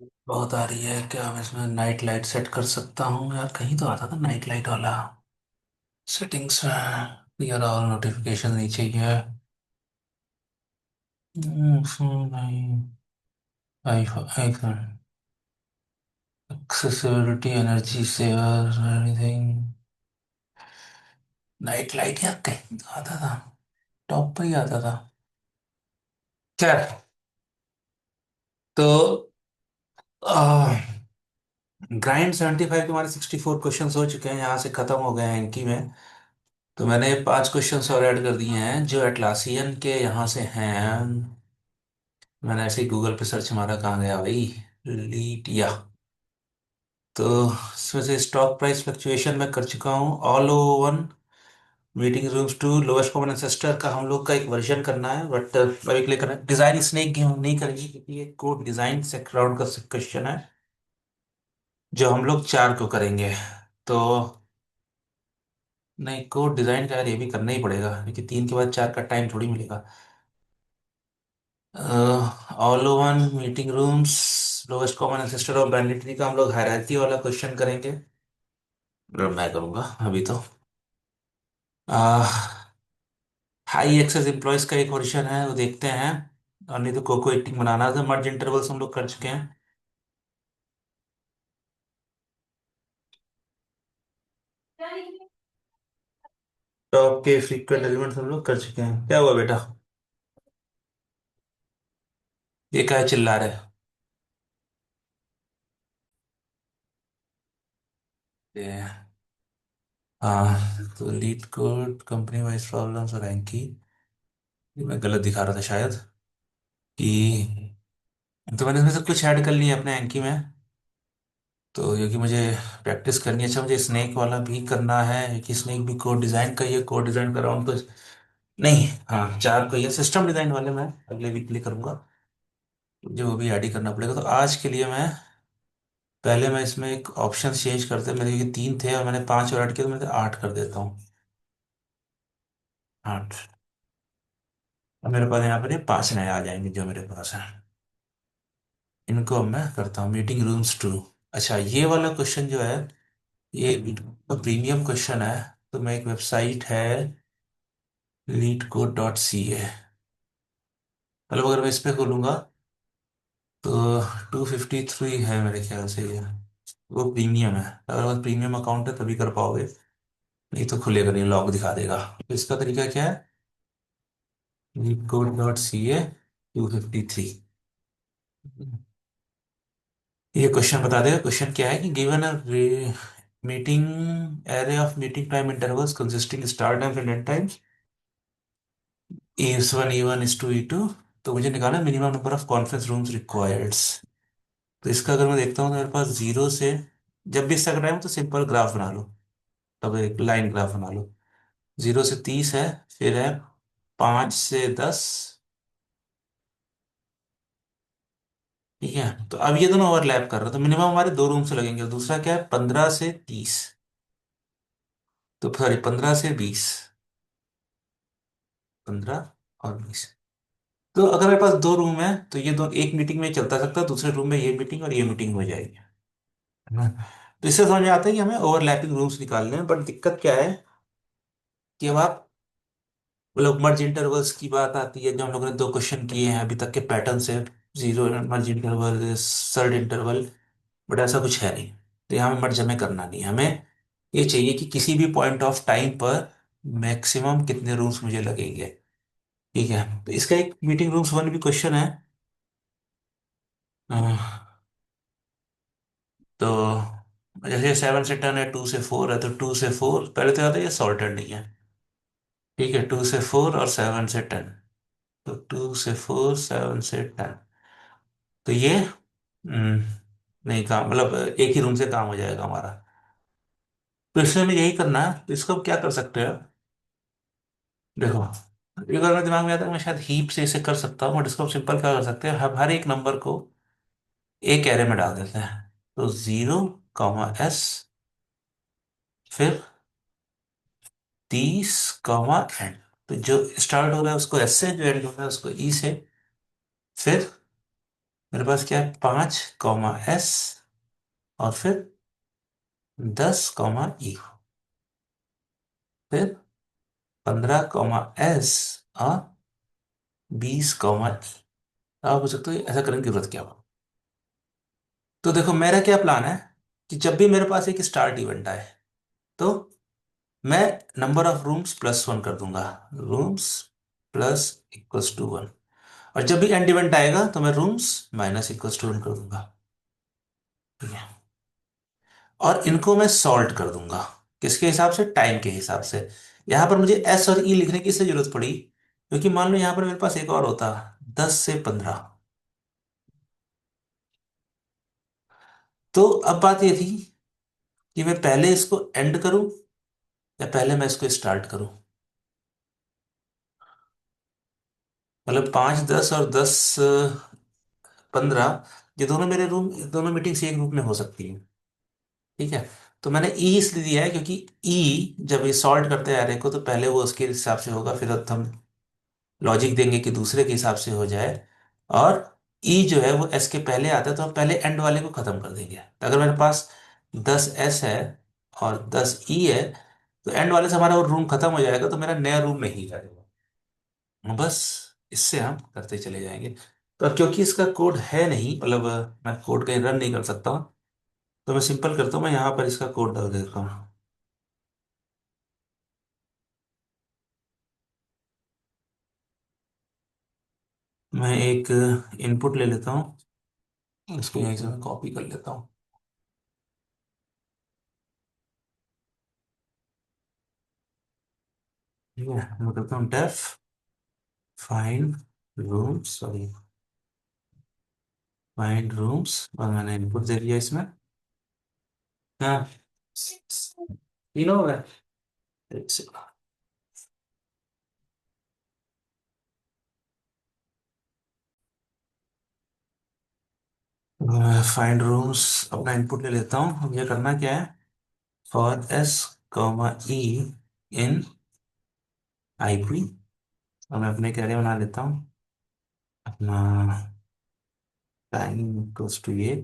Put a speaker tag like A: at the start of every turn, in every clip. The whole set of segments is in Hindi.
A: बहुत आ रही है। क्या मैं इसमें नाइट लाइट सेट कर सकता हूँ यार? कहीं तो आता था नाइट लाइट वाला। सेटिंग्स में क्लियर ऑल नोटिफिकेशन नहीं चाहिए। नहीं। IPhone accessibility energy saver anything. Night light यार कहीं तो आता था। टॉप पे ही आता था। खैर, तो ग्राइंड 75 के हमारे 64 क्वेश्चन हो चुके हैं, यहाँ से खत्म हो गए हैं इनकी में। तो मैंने 5 क्वेश्चन और ऐड कर दिए हैं जो एटलासियन के यहाँ से हैं। मैंने ऐसे ही गूगल पे सर्च मारा, कहाँ गया भाई? लीटिया। तो इसमें से स्टॉक प्राइस फ्लक्चुएशन में कर चुका हूँ। All over one meeting rooms to lowest common ancestor का हम लोग का एक वर्जन करना है, बट अभी क्लिक करना है। डिजाइन स्नेक की हम नहीं करेंगे क्योंकि ये कोड डिजाइन से क्राउड का क्वेश्चन है जो हम लोग 4 को करेंगे। तो नहीं, कोड डिजाइन का यार ये भी करना ही पड़ेगा क्योंकि 3 के बाद 4 का टाइम थोड़ी मिलेगा। All one meeting rooms lowest common ancestor of binary का हम लोग हायरार्की वाला क्वेश्चन करेंगे। मैं करूंगा अभी तो। हाई एक्सेस एम्प्लॉयज का एक वर्जन है, वो देखते हैं। और नहीं तो कोको एटिंग बनाना था। मर्ज इंटरवल्स हम लोग कर चुके हैं। टॉप के फ्रीक्वेंट एलिमेंट्स हम लोग कर चुके हैं। क्या हुआ बेटा? ये क्या चिल्ला रहे हैं? ये हाँ, तो leet code company wise problems और रैंकी। ये मैं गलत दिखा रहा था शायद। कि तो मैंने इसमें सब कुछ ऐड कर लिया अपने एंकी में। तो क्योंकि मुझे प्रैक्टिस करनी है, अच्छा मुझे स्नेक वाला भी करना है कि स्नेक भी कोड डिजाइन का ही है। कोड डिजाइन कर रहा हूँ तो नहीं, हाँ 4 को ही है। सिस्टम डिजाइन वाले मैं अगले वीकली करूंगा। मुझे वो भी ऐड ही करना पड़ेगा। तो आज के लिए मैं पहले मैं इसमें एक ऑप्शन चेंज करते, मेरे ये 3 थे और मैंने 5 और ऐड किया, तो मैं 8 कर देता हूँ। 8। अब मेरे पास यहाँ पर ये 5 नए आ जाएंगे जो मेरे पास है। इनको अब मैं करता हूँ मीटिंग रूम्स टू। अच्छा, ये वाला क्वेश्चन जो है ये प्रीमियम क्वेश्चन है। तो मैं एक वेबसाइट है leetcode.ca, मतलब अगर मैं इस पे खोलूंगा तो 253 है मेरे ख्याल से ये। वो प्रीमियम है। अगर बस प्रीमियम अकाउंट है तभी कर पाओगे, नहीं तो खुलेगा नहीं, लॉग दिखा देगा। तो इसका तरीका क्या है? leetcode.ca 253। ये क्वेश्चन बता देगा। क्वेश्चन क्या है कि given a meeting array of meeting time intervals consisting start times and and times E1 E1 is to E2। तो मुझे निकालना minimum number of conference rooms required. तो इसका अगर मैं देखता हूँ तो मेरे पास 0 से, जब भी इसका टाइम तो सिंपल ग्राफ बना लो। तब एक लाइन ग्राफ बना लो। 0 से 30 है, फिर है 5 से 10। ठीक है, तो अब ये दोनों ओवरलैप कर रहे हैं तो मिनिमम हमारे 2 रूम से लगेंगे। और दूसरा क्या है? 15 से 30। तो सॉरी, 15 से 20। 15 और 20। तो अगर मेरे पास 2 रूम है तो ये दो एक मीटिंग में चलता सकता है, दूसरे रूम में ये मीटिंग और ये मीटिंग हो जाएगी, है ना? तो इससे समझ में आता है कि हमें ओवरलैपिंग रूम्स निकालने हैं। बट दिक्कत क्या है कि अब आप मतलब मर्ज इंटरवल्स की बात आती है, जो हम लोगों ने 2 क्वेश्चन किए हैं अभी तक के पैटर्न से। Zero merge interval, surd interval, but ऐसा कुछ है नहीं। तो यहाँ हमें मर्ज हमें करना नहीं है। हमें ये चाहिए कि किसी भी पॉइंट ऑफ टाइम पर मैक्सिमम कितने रूम्स मुझे लगेंगे। ठीक है, तो इसका एक मीटिंग रूम्स वन भी क्वेश्चन है। अह, तो जैसे 7 से 10 है, 2 से 4 है, तो 2 से 4 पहले तो याद है ये सॉर्टेड नहीं है। ठीक है, 2 से 4 और 7 से 10। तो 2 से 4 7 से 10। तो ये नहीं काम, मतलब एक ही रूम से काम हो जाएगा हमारा। तो इसमें हमें यही करना है। तो इसको हम क्या कर सकते हैं? देखो, एक बार मेरे दिमाग में आता है मैं शायद हीप से इसे कर सकता हूँ, बट इसको हम सिंपल क्या कर सकते हैं? हम हर एक नंबर को एक एरे में डाल देते हैं। तो 0 कॉमा S, फिर 30 कॉमा N। तो जो स्टार्ट हो रहा है उसको S से, जो एंड हो रहा है उसको E से, फिर मेरे पास क्या है, 5 कॉमा S, और फिर 10 कॉमा E, फिर 15 कॉमा S, और 20 कॉमा E। आप पूछ सकते हो ऐसा करने की जरूरत क्या हुआ। तो देखो मेरा क्या प्लान है, कि जब भी मेरे पास एक स्टार्ट इवेंट आए, तो मैं नंबर ऑफ रूम्स +1 कर दूंगा। Rooms plus equals to 1। और जब भी एंड इवेंट आएगा तो मैं रूम्स माइनस इक्वल्स टू 1 कर दूंगा। ठीक है। और इनको मैं सॉल्ट कर दूंगा, किसके हिसाब से, टाइम के हिसाब से। यहां पर मुझे S और E लिखने की इसलिए जरूरत पड़ी, क्योंकि मान लो यहां पर मेरे पास एक और होता, 10 से 15। तो अब बात ये थी कि मैं पहले इसको एंड करूं, या पहले मैं इसको स्टार्ट करूं। मतलब 5, 10 और 10, 15, ये दोनों मेरे रूम, दोनों मीटिंग्स एक रूप में हो सकती हैं। ठीक है। तो मैंने ई इसलिए दिया है क्योंकि ई जब ये सॉल्ट करते हैं अरे को, तो पहले वो उसके हिसाब से होगा, फिर हम लॉजिक देंगे कि दूसरे के हिसाब से हो जाए। और ई जो है वो एस के पहले आता है, तो हम पहले एंड वाले को खत्म कर देंगे। तो अगर मेरे पास 10S है और 10E है, तो एंड वाले से हमारा वो रूम खत्म हो जाएगा, तो मेरा नया रूम नहीं जाएगा। बस इससे हम करते चले जाएंगे। तो अब क्योंकि इसका कोड है नहीं, मतलब मैं कोड कहीं रन नहीं कर सकता हूँ, तो मैं सिंपल करता हूँ, मैं यहाँ पर इसका कोड डाल देता हूँ। मैं एक इनपुट ले लेता हूँ, इसको यहीं से मैं कॉपी कर लेता हूँ। ठीक है, मैं करता हूँ def find rooms, sorry, find rooms, और मैंने इनपुट दे दिया इसमें। हाँ, तीनों हो गए। फाइंड रूम्स अपना इनपुट ले लेता हूँ। अब ये करना क्या है, for S, E in IP, और मैं अपने कैरियर बना लेता हूँ अपना, टाइम इक्वल्स टू ये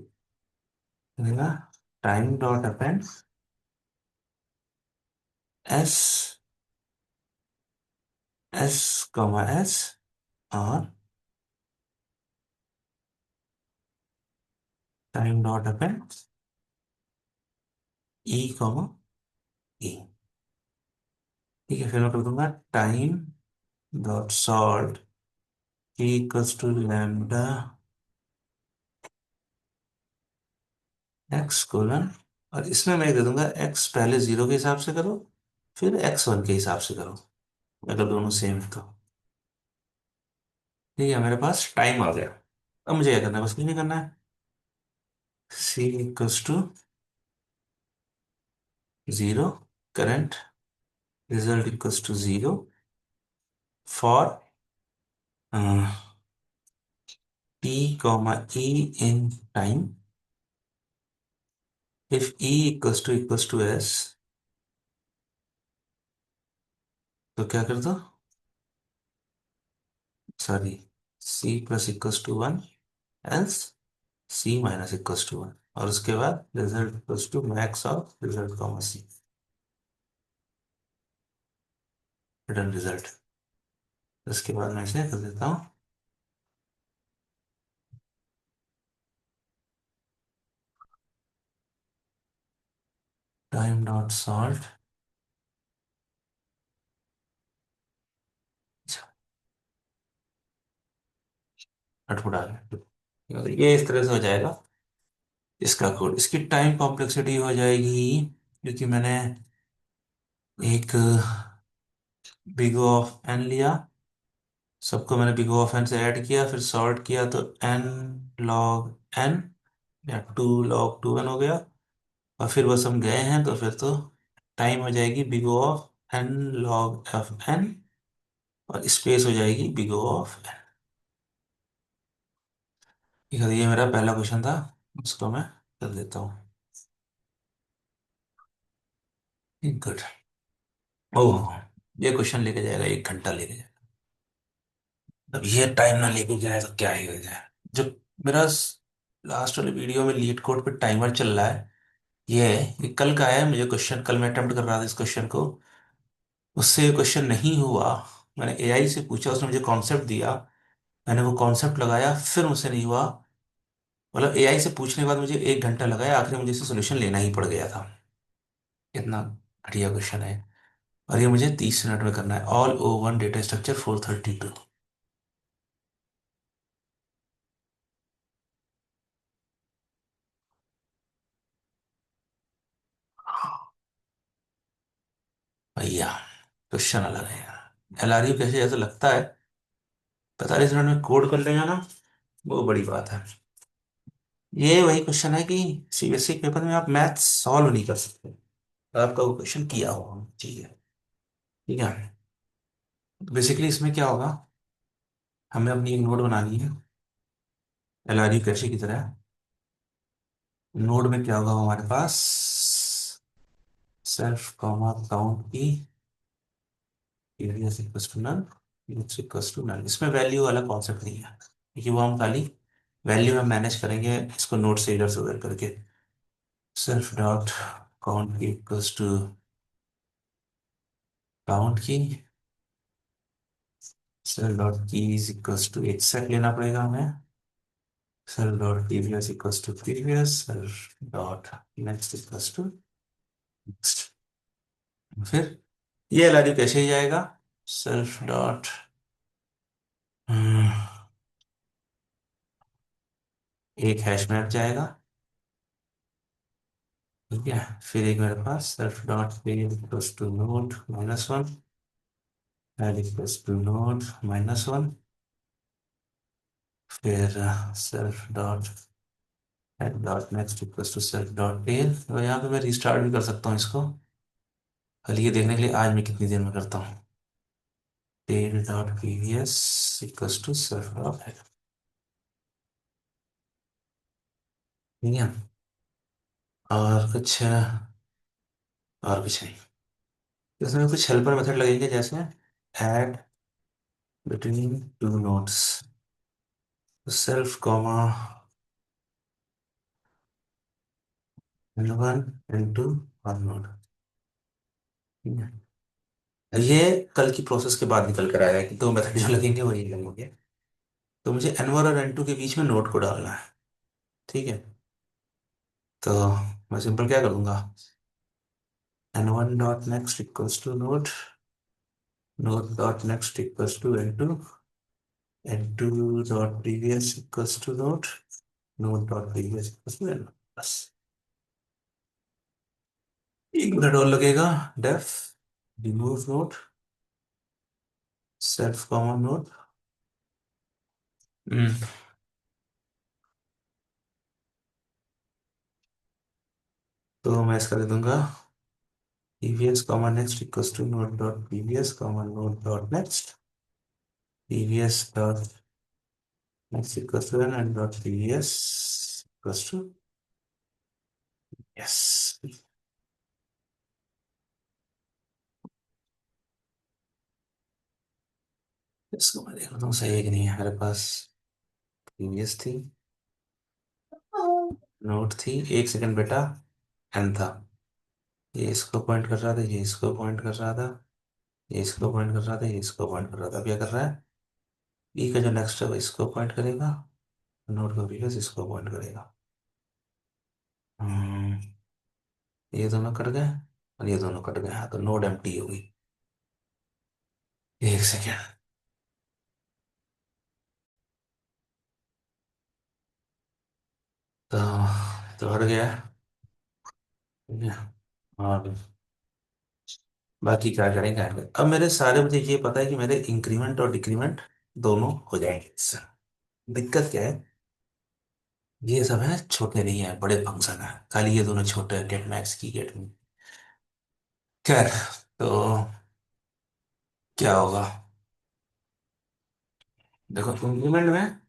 A: रहेगा, time dot append S, S, और टाइम डॉट अपेंड E, ठीक है। फिर मैं कर दूंगा time dot sort equals to lambda x:, और इसमें मैं दे दूंगा x पहले 0 के हिसाब से करो, फिर x1 के हिसाब से करो, अगर दोनों सेम है तो। ठीक है, मेरे पास टाइम आ गया। अब मुझे क्या करना है, बस कुछ नहीं करना है। C=0, current result equals to 0 for T, E in time, if E== S, तो क्या कर दो, सॉरी, C+=1, एल्स C-=1, और उसके बाद result equals to max of result comma C, return result. उसके बाद मैं इसे कर देता हूँ टाइम डॉट सॉल्ट। आउटपुट आ गया, तो ये इस तरह से हो जाएगा इसका कोड। इसकी टाइम कॉम्प्लेक्सिटी हो जाएगी, क्योंकि मैंने एक बिग O ऑफ एन लिया, सबको मैंने बिग O ऑफ एन से ऐड किया, फिर सॉर्ट किया, तो n log n, या 2 log 2n हो गया। और फिर बस हम गए हैं, तो फिर तो टाइम हो जाएगी big O of n log f n, और स्पेस हो जाएगी बिग O ऑफ n। ठीक है, तो ये मेरा पहला क्वेश्चन था, उसको मैं कर देता हूँ। गुड। ओह, ये क्वेश्चन लेके जाएगा 1 घंटा लेके जाएगा। अब ये टाइम ना लेके जाए तो क्या ही हो जाए। जो मेरा लास्ट वाले वीडियो में लीड कोड पे टाइमर चल रहा है। ये है, ये कल का है, मुझे क्वेश्चन कल मैं अटेम्प्ट कर रहा था इस क्वेश्चन को। उससे क्वेश्चन नहीं हुआ। मैंने एआई से पूछा, उसने मुझे कॉन्सेप्ट दिया। मैंने वो कॉन्सेप्ट लगाया, फिर मुझसे नहीं हुआ। मतलब एआई से पूछने के बाद मुझे 1 घंटा लगा है, आखिर मुझे इसका सोल्यूशन लेना ही पड़ गया था। इतना घटिया क्वेश्चन है। और ये मुझे 30 मिनट में करना है। ऑल ओ वन डेटा स्ट्रक्चर 432। भैया क्वेश्चन अलग है यार। एलआरयू कैसे ऐसा लगता है 45 मिनट में कोड कर लेगा ना, वो बड़ी बात है। ये वही क्वेश्चन है कि सीबीएसई पेपर में आप मैथ सॉल्व नहीं कर सकते। आपका वो क्वेश्चन किया हुआ चाहिए। ठीक है। बेसिकली इसमें क्या होगा, हमें अपनी एक नोड बनानी है एलआरयू कैसे की तरह। नोड में क्या होगा हमारे पास, सेल्फ कॉमा काउंट की area equals to null, equals to null. इसमें वैल्यू वाला कॉन्सेप्ट नहीं है, क्योंकि वो हम खाली वैल्यू में मैनेज करेंगे इसको नोड से इधर से उधर करके। सेल्फ डॉट काउंट की equals to count key, self dot key is equals to एक सेट लेना पड़ेगा हमें। Self dot previous equals to previous, self dot next equals to next. फिर ये एलआरयू कैसे ही जाएगा, सेल्फ डॉट एक हैश मैप जाएगा। ठीक है। फिर एक मेरे पास self dot page equals to node -1, head equals to node -1। फिर self dot head dot next equals to self dot tail. तो यहाँ पे मैं रिस्टार्ट भी कर सकता हूँ इसको, खाली ये देखने के लिए आज मैं कितनी देर में करता हूँ। Tail dot PVS equals to self dot head. ठीक है। और कुछ, और कुछ नहीं। इसमें कुछ हेल्पर मेथड लगेंगे, जैसे add between two nodes, self comma N1 N2 और नोड। ठीक है। ये कल की प्रोसेस के बाद निकल कर आएगा कि दो मेथड जो लगेंगे वही लगेंगे। तो मुझे N1 और N2 के बीच में नोड को डालना है। ठीक है। तो मैं सिंपल क्या करूंगा, N1 dot next equals to node, node dot next equals to N2, N2 dot previous equals to node, node dot previous equals to N1। बस 1 मिनट और लगेगा। Def remove node, self common node. तो मैं इसका दे दूंगा previous comma next equals to node dot previous comma node dot next, previous dot next equals to n and dot previous equals to yes। इसको मैं देख रहा हूँ सही है कि नहीं है। मेरे पास previous थी, नोड थी, 1 सेकंड बेटा, n था। ये इसको पॉइंट कर रहा था, ये इसको पॉइंट कर रहा था, ये इसको पॉइंट कर रहा था, ये इसको पॉइंट कर रहा था। अब क्या कर रहा है, e का जो नेक्स्ट है वो इसको पॉइंट करेगा, नोड का प्रीवियस इसको पॉइंट करेगा। हम्म, ये दोनों कट गए और ये दोनों कट गए, हाँ तो नोड एम्प्टी होगी। 1 सेकेंड। तो हट गया। ठीक है। और बाकी क्या करेंगे आगे। अब मेरे सारे, मुझे ये पता है कि मेरे इंक्रीमेंट और डिक्रीमेंट दोनों हो जाएंगे इससे। दिक्कत क्या है, ये सब है छोटे नहीं है, बड़े फंक्शन है, खाली ये दोनों छोटे हैं, गेट मैक्स की गेट में। खैर, तो क्या होगा, देखो इंक्रीमेंट में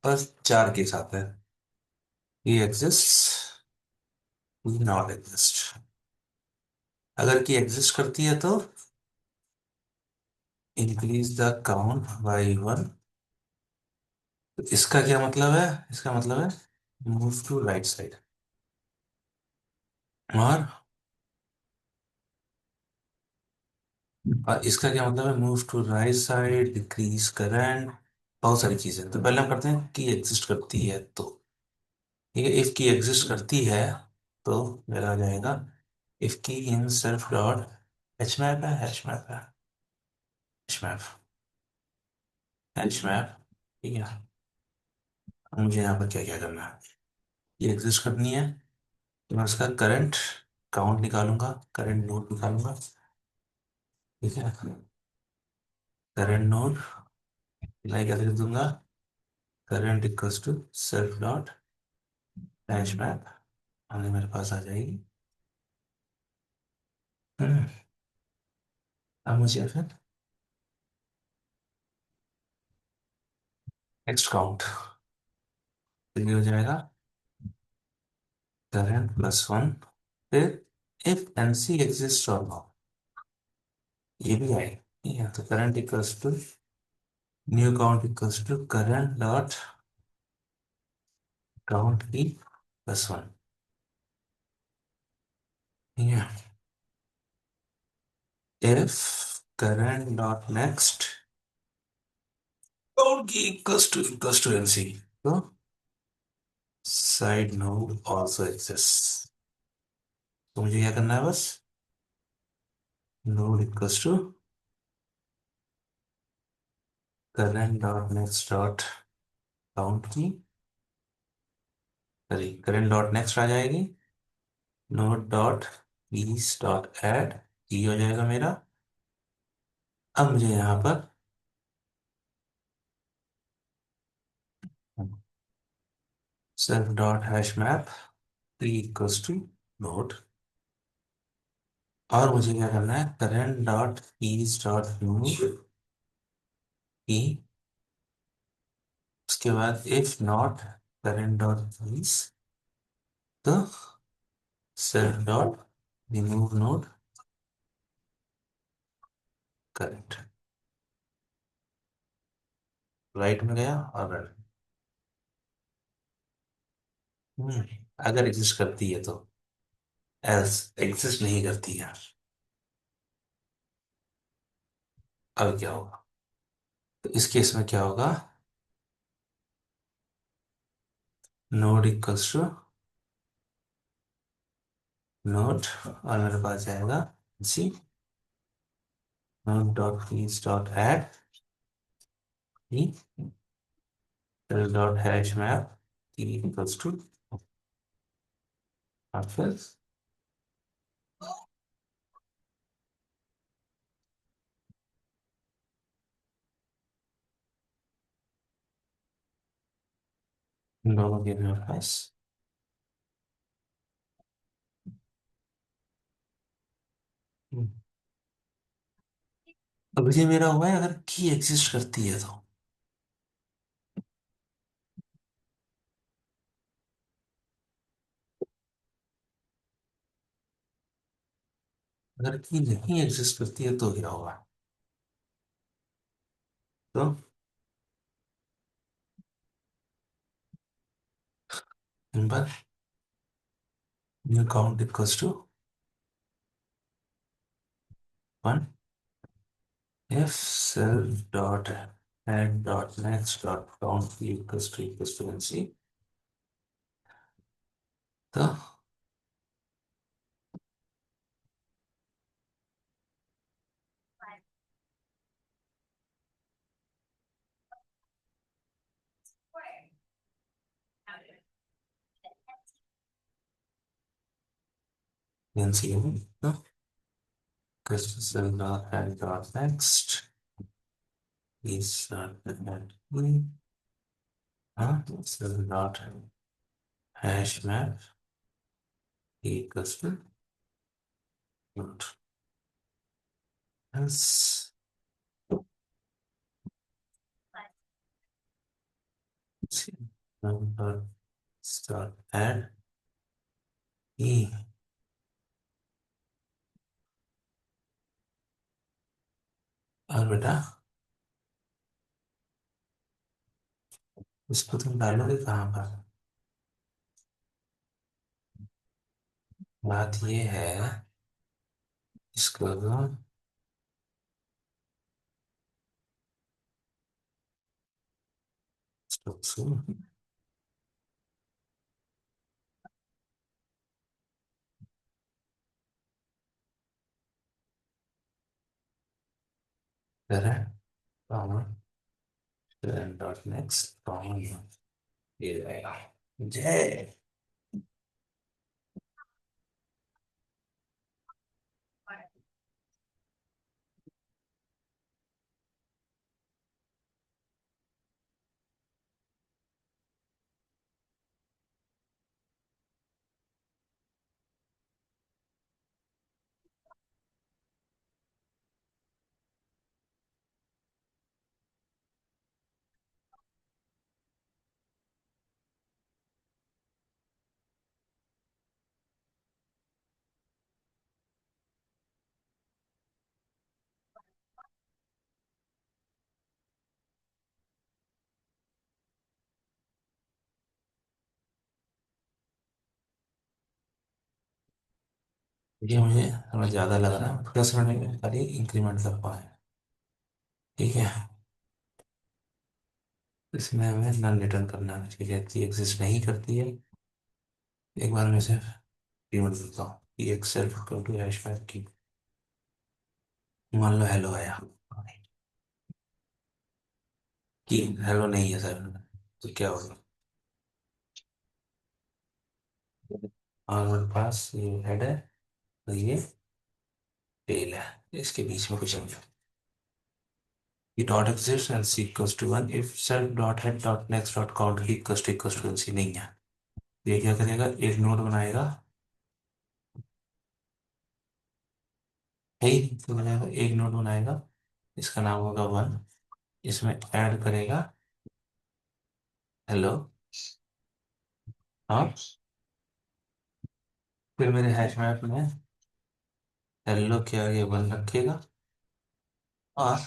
A: बस 4 केस आते हैं, ये एग्जिस्ट, नॉट एग्जिस्ट। अगर की एग्जिस्ट करती है तो increase the count by one. तो इसका क्या मतलब है? इसका मतलब है मूव टू राइट साइड। और इसका क्या मतलब है? Move to right side, decrease current, बहुत सारी चीजें। तो पहले हम करते हैं की एग्जिस्ट करती है तो। ठीक है, इफ की एग्जिस्ट करती है तो मेरा आ जाएगा इफ की in self dot H map है, हैश मैप है, हैश मैप, हैश मैप। ठीक है, अब मुझे यहाँ पर क्या क्या करना है? ये एग्जिस्ट करनी है तो मैं उसका करंट काउंट निकालूंगा, करंट नोड निकालूंगा। ठीक है, करंट नोड लाइक कैसे लिख दूंगा? Current equals to self dot hash map, आगे मेरे पास आ जाएगी। हम्म, अब मुझे फिर नेक्स्ट काउंट, तो ये हो जाएगा करंट प्लस वन, फिर इफ एन सी एग्जिस्ट और नॉट, ये भी आएगा। ठीक है, तो current equals to new count equals to current dot count की प्लस वन। ठीक है, if current dot next count की इक्वल्स टू एन सी, तो साइड नोड ऑल्सो एग्जिस्ट। तो मुझे क्या करना है बस? Node equals to current dot next dot count key, sorry current dot next आ जाएगी, node dot keys dot add, key हो जाएगा मेरा। अब मुझे यहाँ पर self dot hash map three equals to node, और मुझे क्या करना है? Current dot keys dot new key, उसके बाद if not current dot keys, तो self dot remove node current. Right में गया और अगर एग्जिस्ट करती है तो, एल्स एग्जिस्ट नहीं करती है। अब क्या होगा? तो इस केस में क्या होगा? नोड इक्वल्स टू नोड, और मेरे पास जाएगा जी node dot keys dot add dot hash map equals to, और फिर दोनों के मेरे पास अब ये मेरा हुआ है अगर की एग्जिस्ट करती है तो। अगर की नहीं एग्जिस्ट करती है तो क्या होगा? तो simple, new count equals to one, if self dot head dot next dot count equals to NC, तो एनसी तो self dot head dot next is definitely so dot hash map equals to not else number start add e, और बेटा, इसको तुम डालोगे कहाँ पर? बात ये है, इसको करें कॉमन, डॉट नेक्स्ट कॉमन, ये रहेगा जय। ये मुझे थोड़ा ज्यादा लग रहा है, 10 मिनट में खाली इंक्रीमेंट कर पाए। ठीक है, इसमें हमें नन रिटर्न करना है, ठीक है, ये एग्जिस्ट नहीं करती है। एक बार मैं इसे इंक्रीमेंट करता हूँ, ये एक self equal to hashtag की, मान लो हेलो आया, कि हेलो नहीं है सर, तो क्या होगा? और हमारे पास ये हेड है, तो ये टेल है, इसके बीच में कुछ नहीं। ये dot exist and C equals to 1 if self dot head dot next dot count equals to C नहीं है। ये क्या करेगा, एक नोड बनाएगा, है ही नहीं, तो बनाएगा एक नोड बनाएगा, इसका नाम होगा 1, इसमें ऐड करेगा हेलो। हाँ, फिर मेरे हैश मैप में हेलो के आगे 1 रखेगा, और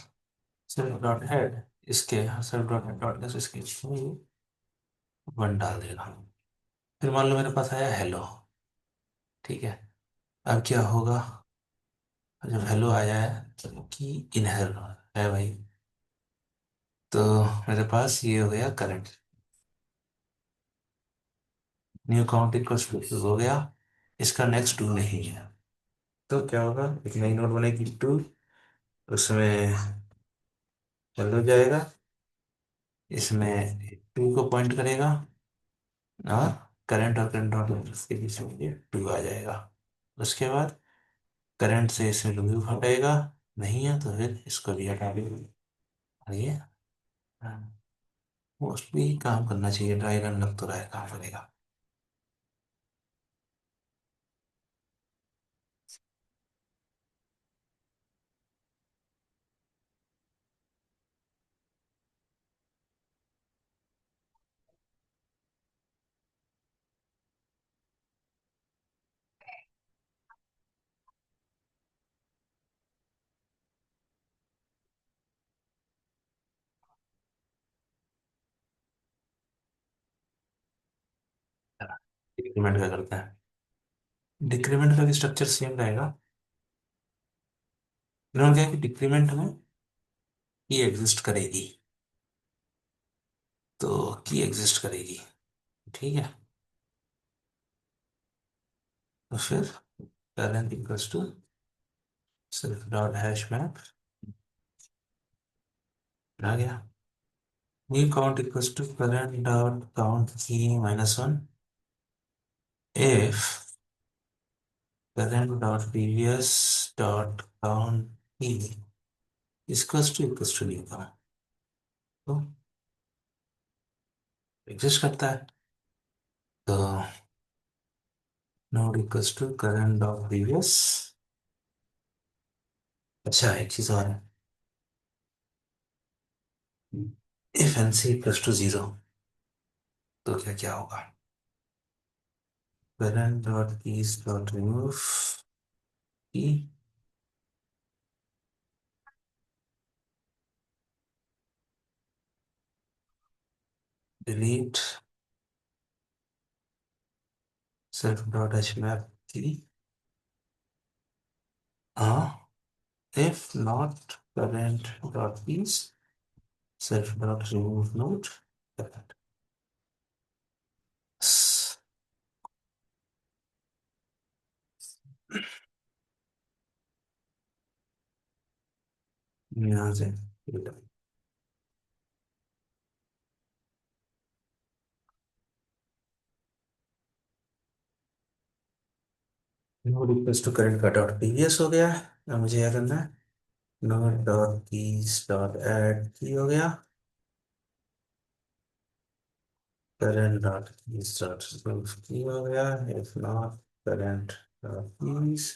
A: सेल्फ डॉट हेड, इसके self dot head dot next इसके 1 डाल देगा। फिर मान लो मेरे पास आया हेलो, ठीक है, अब क्या होगा, जब हेलो आया है तो कि इनहेल है भाई, तो मेरे पास ये हो गया current, new count equals to हो गया, इसका नेक्स्ट 2 नहीं है, तो क्या होगा, एक नई नोट बनेगी 2, उसमें हेलो जाएगा, इसमें 2 को पॉइंट करेगा, और करंट और करंट और इसके बीच में ये 2 आ जाएगा। उसके बाद करंट से इसमें लूप हटाएगा, नहीं है तो फिर इसको भी हटा देगा, और ये मोस्टली काम करना चाहिए, ड्राई रन लग तो रहा है, काम करेगा। डिक्रीमेंट का करते हैं, डिक्रीमेंट का भी स्ट्रक्चर सेम रहेगा। इन्होंने कहा कि डिक्रीमेंट में की एग्जिस्ट करेगी, तो की एग्जिस्ट करेगी, ठीक है, तो फिर current equals to self dot hash map आ गया, new count equals to current dot count key -1 if current dot previous dot count की इक्वल्स टू न्यू काउंट, तो एग्जिस्ट करता है, तो node equals to current dot previous. अच्छा, एक चीज और है, if N C equals to 0, तो क्या क्या होगा, current dot keys dot remove key delete self dot H map थी। हाँ, if not current dot piece self dot remove node current। यहाँ से नो रिक्वेस्ट टू करंट का डॉट पीवीएस हो गया। अब मुझे क्या करना है, node dot keys dot add key हो गया, current dot keys dot remove key हो गया। If not current dot keys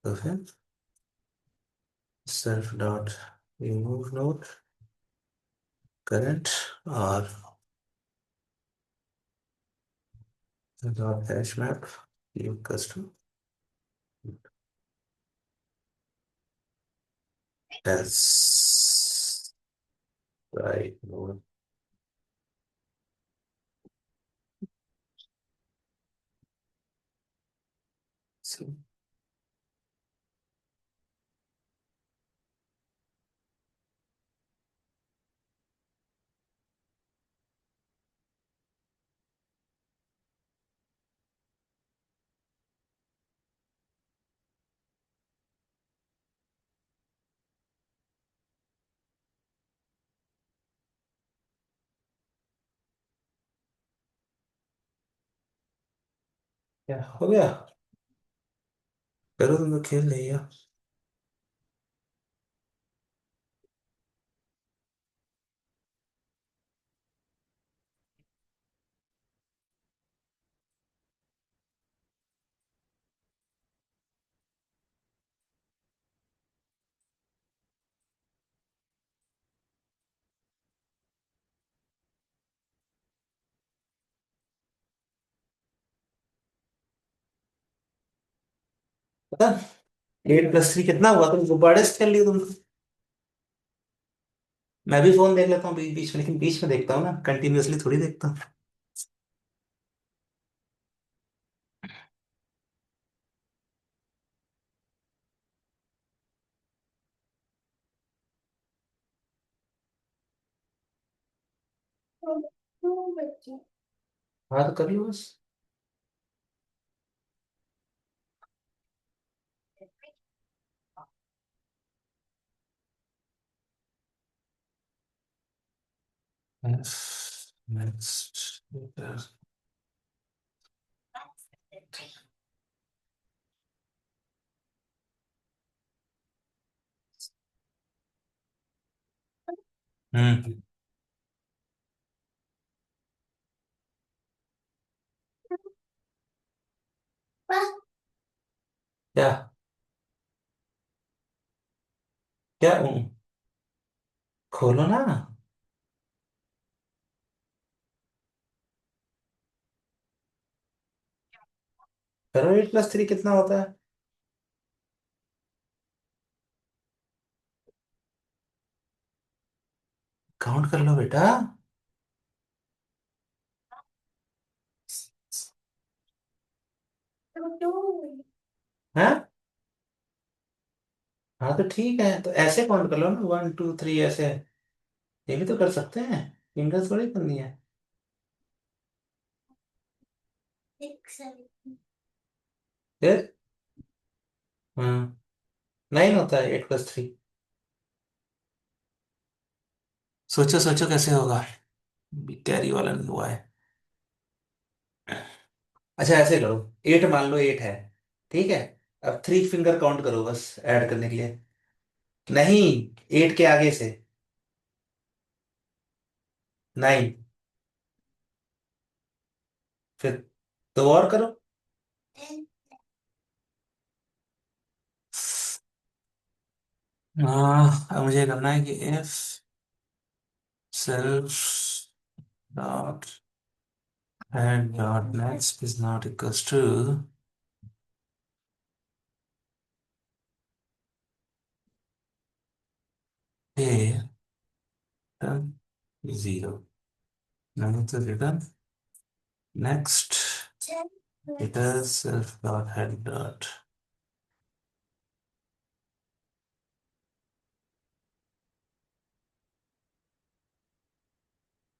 A: तो फिर self dot remove node current और dot hash map custom else right node। क्या हो गया, करो तुम तो खेल रही हो। पता 8+3 कितना हुआ, तुम गुब्बारे से खेल लियो तुम तो। मैं भी फोन देख लेता हूँ बीच बीच में, लेकिन बीच में देखता हूँ ना, कंटिन्यूअसली थोड़ी देखता हूँ। हाँ तो कर लो बस। नेक्स्ट। हम्म। क्या क्या खोलो ना। करो 8+3 कितना होता है, काउंट कर लो बेटा। हाँ हाँ तो ठीक है, तो ऐसे काउंट कर लो ना, 1 2 3 ऐसे। ये भी तो कर सकते हैं, फिंगर थोड़ी करनी है। फिर हाँ, 9 होता है 8+3। सोचो सोचो कैसे होगा, कैरी वाला नहीं हुआ है। अच्छा ऐसे करो, 8 मान लो 8 है, ठीक है। अब 3 फिंगर काउंट करो बस ऐड करने के लिए। नहीं, 8 के आगे से 9। फिर तो और करो। हाँ, अब मुझे करना है कि if self dot head dot next is not equals to a 0। मैंने तो return next hitter self dot head dot.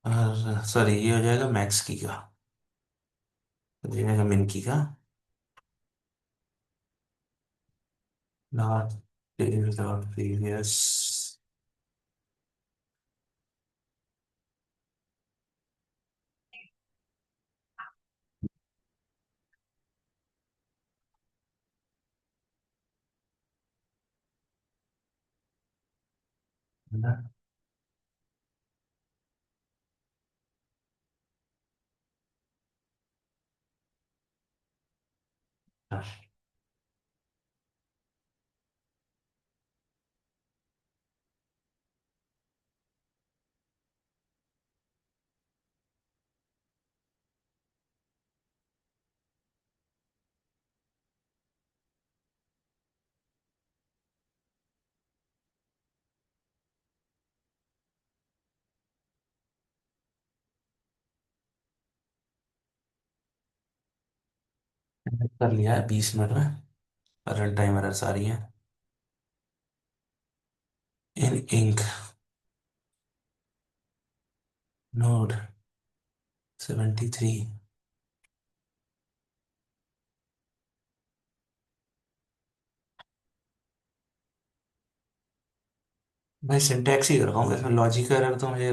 A: और सॉरी ये हो जाएगा मैक्स की का, तो ये हो जाएगा मिन की का। Dot dot previous. कर लिया है 20 मिनट में। रन टाइम एरर्स आ रही है। इन इंक नोड 73। भाई सिंटैक्स ही कर रहा हूँ इसमें, लॉजिक एरर तो मुझे।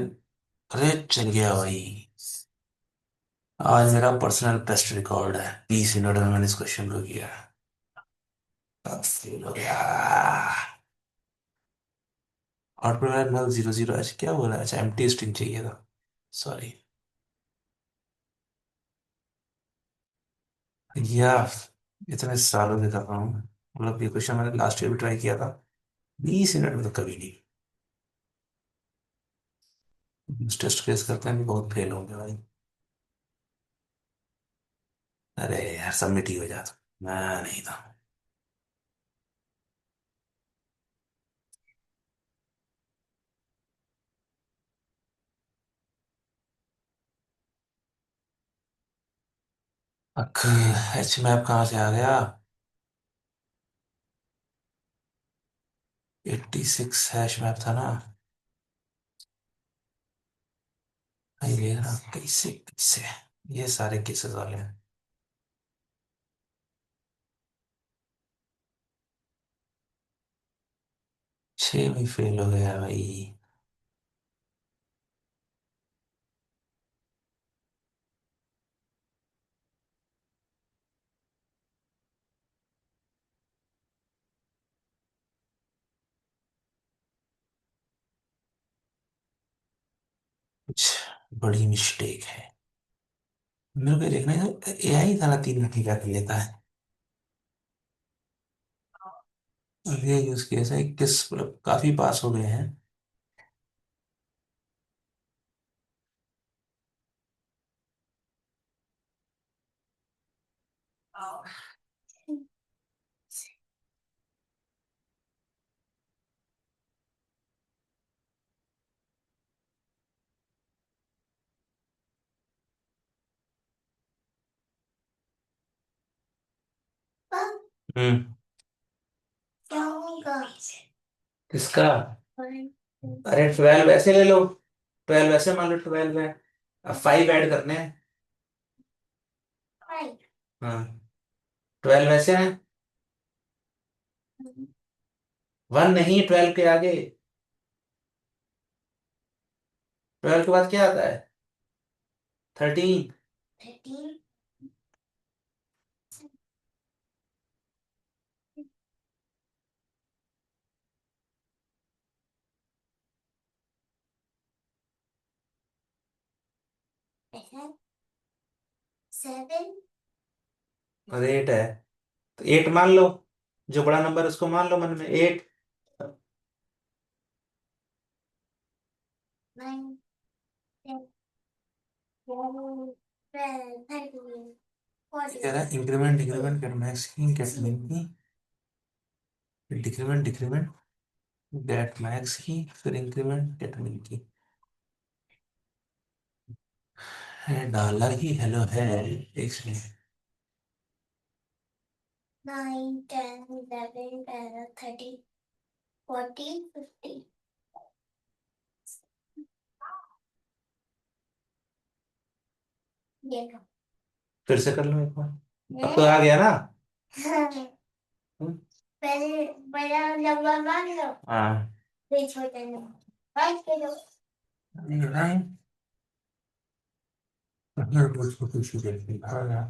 A: अरे चल गया भाई। आज मेरा पर्सनल बेस्ट रिकॉर्ड है, 20 मिनट में मैंने इस क्वेश्चन को किया। अब फेल हो गया। आउटपुट नल 00। अच्छा क्या बोला, अच्छा एम्प्टी स्ट्रिंग चाहिए था। सॉरी। या इतने सालों से कर रहा हूँ, मतलब ये क्वेश्चन मैंने लास्ट ईयर भी ट्राई किया था। 20 मिनट में तो कभी नहीं। टेस्ट केस करते हैं भी बहुत फेल होंगे भाई। अरे यार सबमिट ही हो जाता, मैं नहीं था। अख एच मैप कहाँ से आ गया। 86 हैश मैप था ना। नहीं ले रहा कैसे कैसे। ये सारे केसेस वाले हैं। 6 में फेल हो गया भाई। कुछ बड़ी मिस्टेक है। मेरे को ये देखना है, एआई साला 3 मिनट में क्या कर लेता है। अब ये यूज केस है, किस मतलब काफी पास हो गए हैं। हम्म। किसका। अरे 12 ऐसे ले लो। 12 ऐसे मान लो 12 है। अब 5 ऐड करने हैं। हाँ। 12 ऐसे हैं। 1 नहीं, 12 के आगे। 12 के बाद क्या आता है। 13। और 8 है, तो 8 मान लो। जो बड़ा नंबर है उसको मान लो मन में 8। कह रहा है इंक्रीमेंट डिक्रीमेंट कर मैक्स की कैसे लिखनी। डिक्रीमेंट डिक्रीमेंट गेट मैक्स की, फिर इंक्रीमेंट गेट मिन की। है डाला ही हेलो है। एक सेकंड।
B: 9, 10, 11, 12, 13, 14, 15। ये लो।
A: फिर से कर लो एक बार। अब तो
B: ये
A: आ गया ना। हम्म।
B: पहले बड़ा नंबर मान लो,
A: हाँ।
B: फिर छोटा नंबर बात करो।
A: ये नहीं। ये तो छोटी सी देखी आ गया।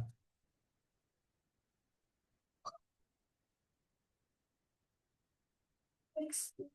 B: 6,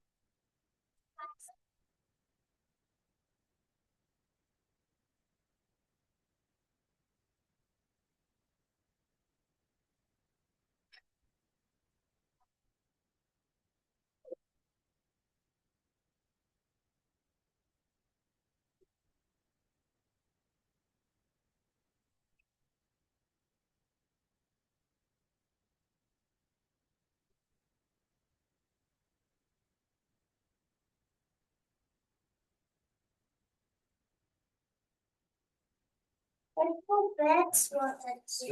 B: उनको मैथ्स बहुत अच्छे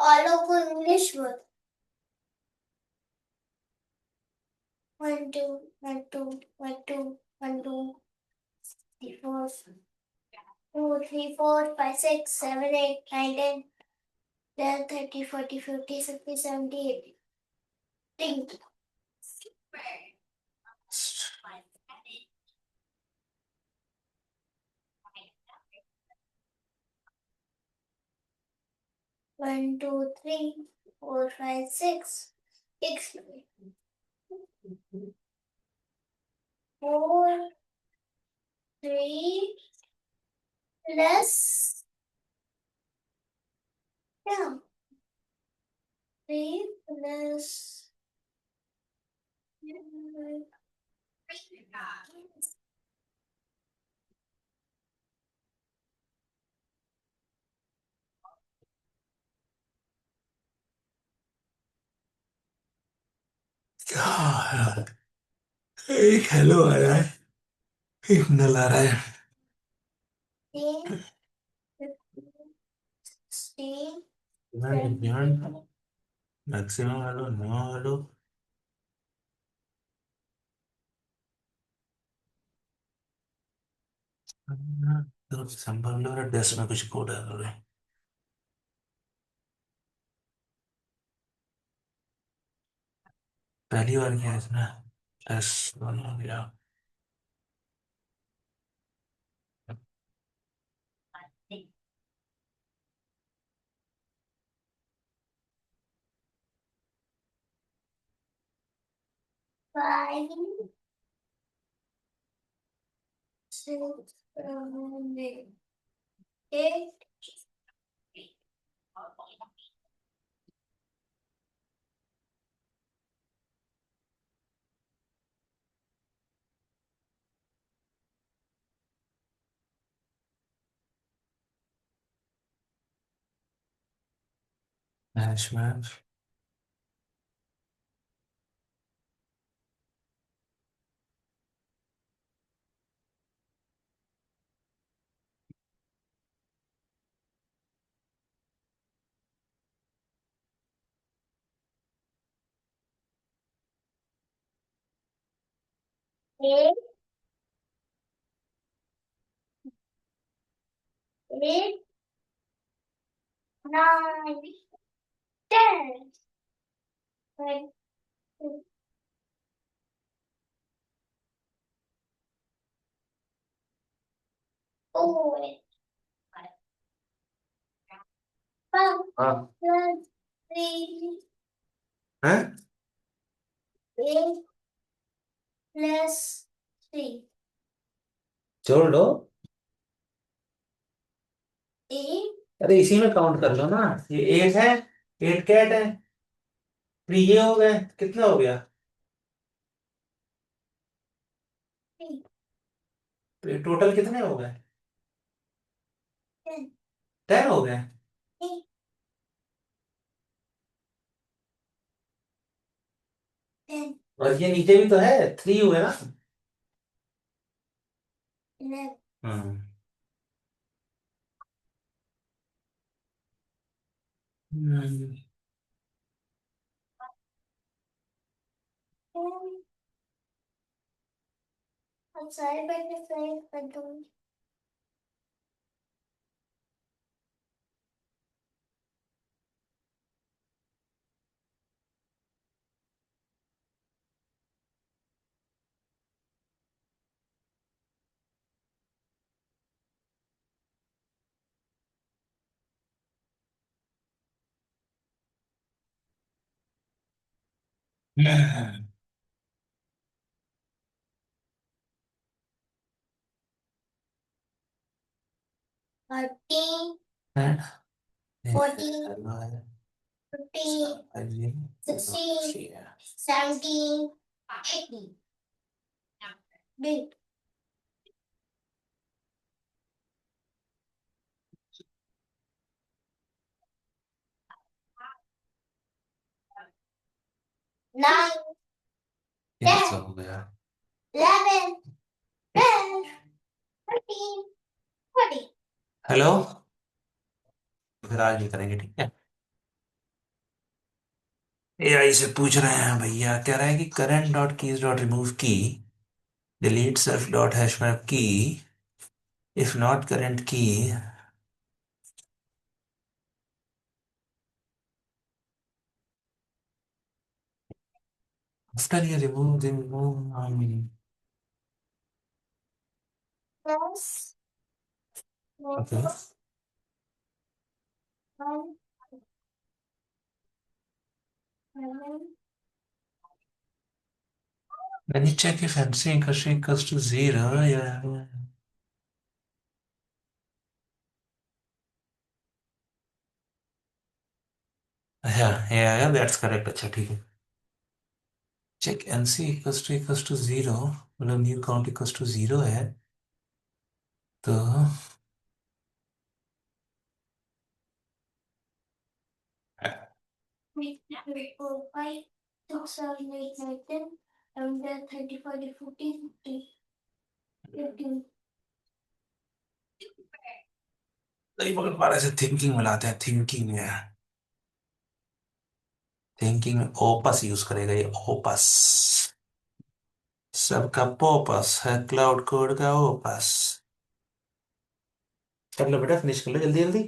B: और लोग को इंग्लिश बहुत। 1, 2, 1, 2, 1, 2, 3, 4, 5, 6, 7, 8, 9, 10, 13, 14, 15, 16, 17, 18, 19, 20, 1, 2, 3, 4, 5, 6, 4, 3 plus, yeah, 3 plus,
A: क्या? एक हेलो आ रहा है। एक नल आ रहा है।
B: 15, 16,
A: मैक्सिमम हेलो नो हेलो। तो दिसंबर में मेरा डेस्क में कुछ कोड है। पहली बार किया इसने। एस बना दिया।
B: 5, 6, 7, 8,
A: मैच मैच।
B: eight, 8, 9, 10. Like, 4, 5,
A: हाँ।
B: 3,
A: है।
B: 8 plus 3,
A: जोड़ लो।
B: 8,
A: अरे इसी में काउंट कर लो ना। ये एट है। एट कैट है। फिर ये हो गए कितना हो गया?
B: 3,
A: तो ये टोटल कितने हो गए?
B: 10,
A: 10 हो गए।
B: 8, 10,
A: और ये नीचे भी तो है, 3 हुए ना।
B: 11,
A: हाँ। हम्म,
B: अब सारे बटन प्रेस कर दूंगी। Thirty, forty, fifty, sixty, seventy, eighty, nine,
A: कैसे हो गया?
B: 11, 12, 13, 14।
A: हेलो। फिर आज भी करेंगे, ठीक है। एआई से पूछ रहे हैं भैया, कह रहा है कि current dot keys dot remove key delete self dot hash map key if not current key after you remove the
B: Plus
A: okay.
B: one, seven,
A: When you check if MC equals to zero, yeah. अच्छा, ये आया, दैट्स करेक्ट। अच्छा ठीक है। Check NC equals to zero, मतलब new count equals to zero है, तो
B: three, four, five, six, seven, eight, nine, 10, 11, 12, 13, 14, 15, 16, 15.
A: नहीं पकड़ पा रहे से थिंकिंग मिलाते हैं, थिंकिंग में। थिंकिंग में ओपस यूज करेगा ये, ओपस। सबका पोपस है क्लाउड कोड का ओपस। कर लो बेटा, फिनिश कर लो जल्दी जल्दी।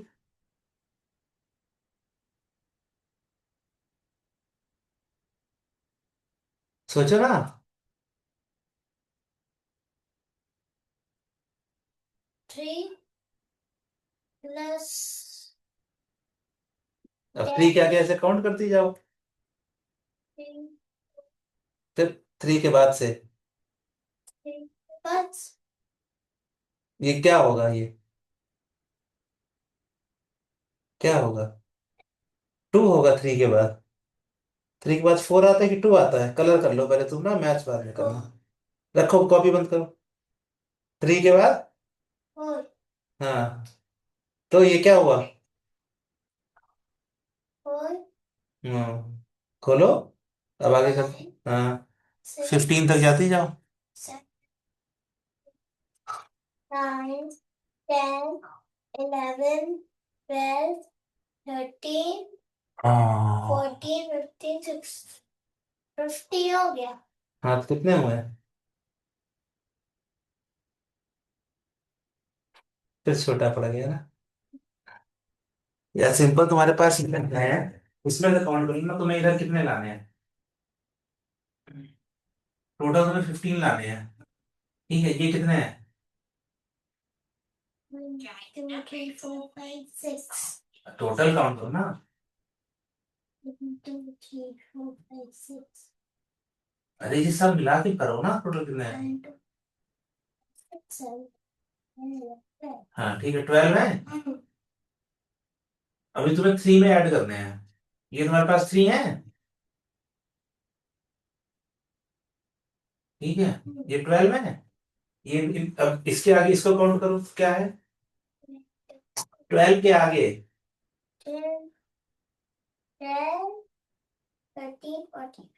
A: सोचो ना।
B: Three plus
A: अब थ्री
B: ten,
A: के आगे ऐसे काउंट करती जाओ,
B: three,
A: फिर थ्री के बाद से
B: three, plus
A: ये क्या होगा, ये क्या होगा? टू होगा थ्री के बाद। थ्री के बाद फोर आता है कि टू आता है? कलर कर लो पहले तुम ना, मैथ्स बाद में करना। रखो, कॉपी बंद करो। थ्री के बाद,
B: four,
A: हाँ, तो ये क्या हुआ?
B: four,
A: हाँ, खोलो। अब आगे कर।
B: five,
A: हाँ,
B: six,
A: 15 तक जाती जाओ।
B: seven, nine, 10, 11, 12, 13,
A: हाँ।
B: 14, 15, 16, 50 हो गया।
A: हाँ, तो कितने हुए? फिर छोटा पड़ गया ना। यार सिंपल, तुम्हारे पास इतने हैं, इसमें से काउंट करूंगा ना, तुम्हें इधर कितने लाने हैं? टोटल तुम्हें 15 लाने हैं। ठीक है, ये कितने हैं?
B: 1, 2, 3, 4, 5, 6.
A: टोटल काउंट करो ना।
B: 1, 2, 3, 4, 5, 6.
A: अरे ये सब मिला के करो ना, टोटल कितने हैं?
B: 9, 6, 7, 8,
A: हाँ ठीक है, 12 है।
B: 9.
A: अभी तुम्हें थ्री में ऐड करने हैं। ये तुम्हारे पास थ्री है, ठीक है। ये 12 है। ये अब इसके आगे इसको काउंट करो, क्या है? 12 के आगे
B: 10, 12, 13, 14.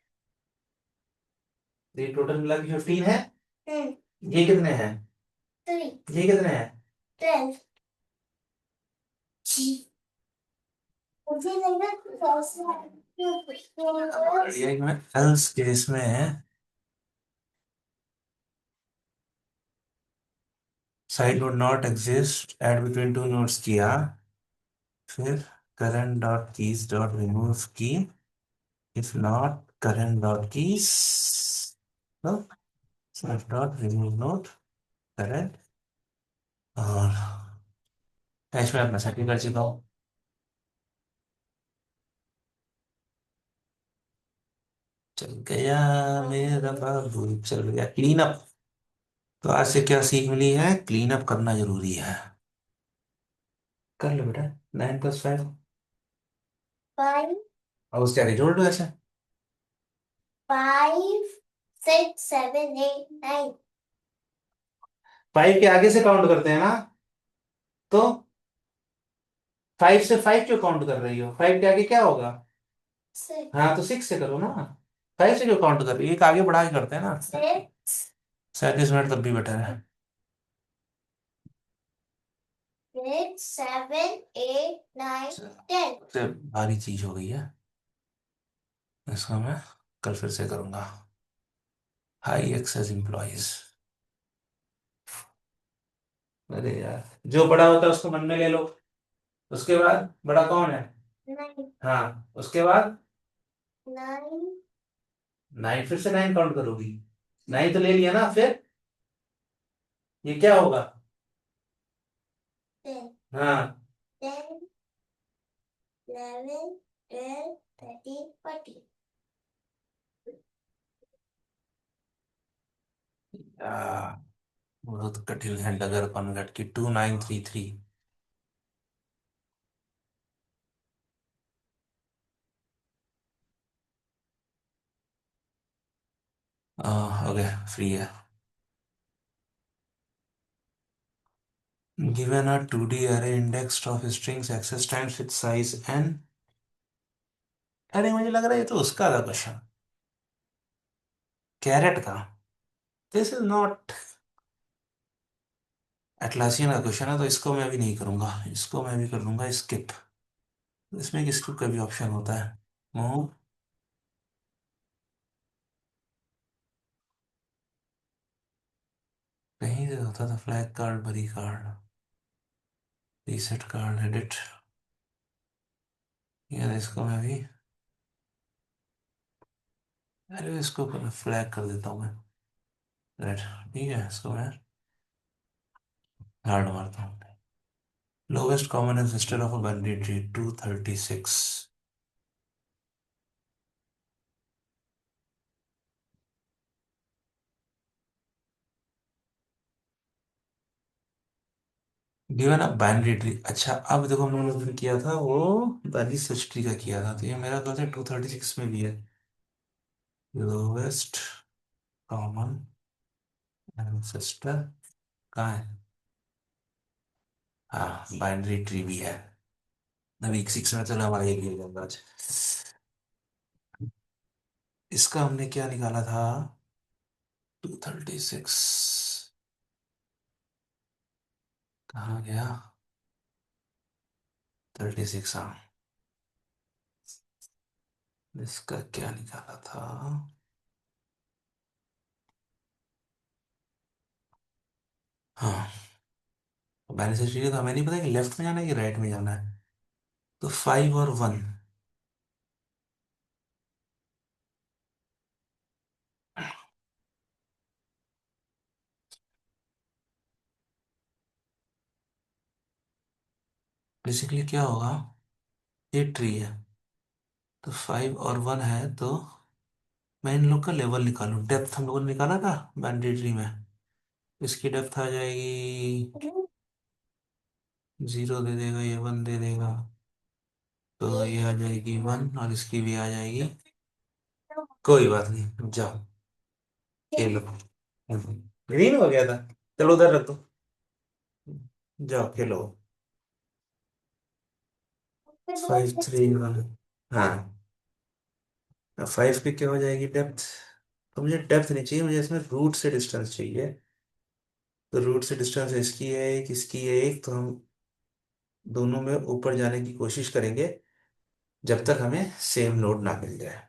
A: ये टोटल मिला के 15 है।
B: 3,
A: ये कितने हैं?
B: 3,
A: ये कितने हैं?
B: 12. मुझे लगा
A: बढ़िया ही में एल्स केस में side would not exist at between two nodes किया, फिर current dot keys dot remove key, if not current dot keys dot remove node current, और हैश में अपना सेटिंग कर चुका हूँ। चल गया मेरा बाबू, चल गया क्लीन अप। तो आज से क्या सीख मिली है, क्लीन अप करना जरूरी है। कर लो बेटा, 9 + 5,
B: 5
A: और उसके आगे जोड़ दो ऐसे।
B: 5 6 7 8 9।
A: 5 के आगे से काउंट करते हैं ना, तो 5 से 5 क्यों काउंट कर रही हो, 5 के आगे क्या होगा।
B: 6
A: हाँ तो 6 से करो ना, 5 से क्यों काउंट कर रही है, एक आगे बढ़ा के करते हैं ना।
B: 6
A: 37 मिनट तब भी बेटर है।
B: 6 7 8 9 10।
A: सबसे भारी चीज हो गई है, इसको मैं कल फिर से करूंगा। हाई एक्सेस एम्प्लॉयज, अरे यार जो बड़ा होता है उसको मन में ले लो, उसके बाद बड़ा कौन है।
B: 9
A: हाँ उसके बाद
B: 9
A: 9, फिर से 9 काउंट करोगी, 9 तो ले लिया ना, फिर ये क्या होगा।
B: 10
A: हाँ
B: 10 11 12 13 14।
A: आ, बहुत कठिन है डगर कॉन्वेट की 2933। ओके फ्री है। Given a 2D array indexed of strings access times with size n, अरे मुझे लग रहा है ये तो उसका था क्वेश्चन, कैरेट का। दिस इज नॉट एटलासियन का क्वेश्चन है, तो इसको मैं भी नहीं करूंगा, इसको मैं भी कर लूंगा स्किप। इसमें स्किप का भी ऑप्शन होता है, मूव। कहीं से होता था फ्लैग कार्ड, बरी कार्ड, रीसेट कार्ड, एडिट, यार इसको मैं भी, अरे इसको फ्लैग कर देता हूँ मैं, राइट। ठीक है इसको मैं हार्ड मारता हूँ। Lowest common ancestor of a binary tree 236। Given a binary tree, अच्छा अब देखो हम लोगों ने किया था वो बाइनरी सर्च ट्री का किया था, तो ये मेरा ख्याल से 236 में भी है। लोवेस्ट कॉमन एंसेस्टर कहाँ है, हाँ बाइनरी ट्री भी है। वीक 6 में चलो हमारा ये भी हो जाएगा आज। इसका हमने क्या निकाला था, 236, कहाँ गया, 36, हाँ। इसका क्या निकाला था, हाँ बाइनरी सर्च ट्री, तो हमें नहीं पता कि लेफ्ट में जाना है कि राइट में जाना है, तो 5 और 1। बेसिकली क्या होगा, ये ट्री है, तो 5 और 1 है, तो मैं इन लोग का लेवल निकालूं, डेप्थ हम लोगों ने निकाला था बाउंड्री ट्री में, इसकी डेप्थ आ जाएगी 0 दे देगा, ये 1 दे देगा, तो ये आ जाएगी 1, और इसकी भी आ जाएगी। कोई बात नहीं, जाओ खेलो। ग्रीन हो गया था, चलो उधर रख दो, जाओ खेलो। 5 3 1, हाँ। अब 5 पे क्या हो जाएगी डेप्थ, तो मुझे डेप्थ नहीं चाहिए, मुझे इसमें रूट से डिस्टेंस चाहिए। तो रूट से डिस्टेंस इसकी है एक, इसकी है एक, तो हम दोनों में ऊपर जाने की कोशिश करेंगे। जब तक हमें सेम नोड ना मिल जाए।